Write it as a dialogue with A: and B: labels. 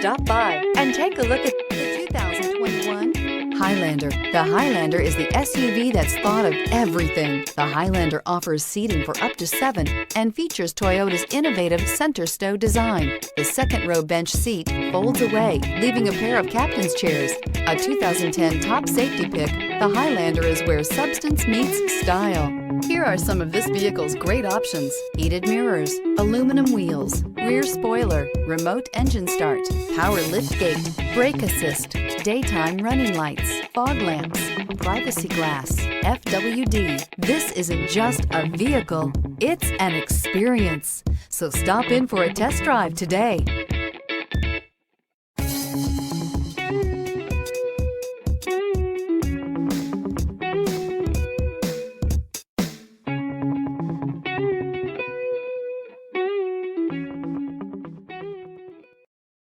A: Stop by and take a look at the 2021 Highlander. The Highlander is the SUV that's thought of everything. The Highlander offers seating for up to 7 and features Toyota's innovative center stow design. The second row bench seat folds away, leaving a pair of captain's chairs. A 2010 top safety pick, the Highlander is where substance meets style. Here are some of this vehicle's great options: heated mirrors, aluminum wheels, rear spoiler, remote engine start, power liftgate, brake assist, daytime running lights, fog lamps, privacy glass, FWD. This isn't just a vehicle, it's an experience. So stop in for a test drive today.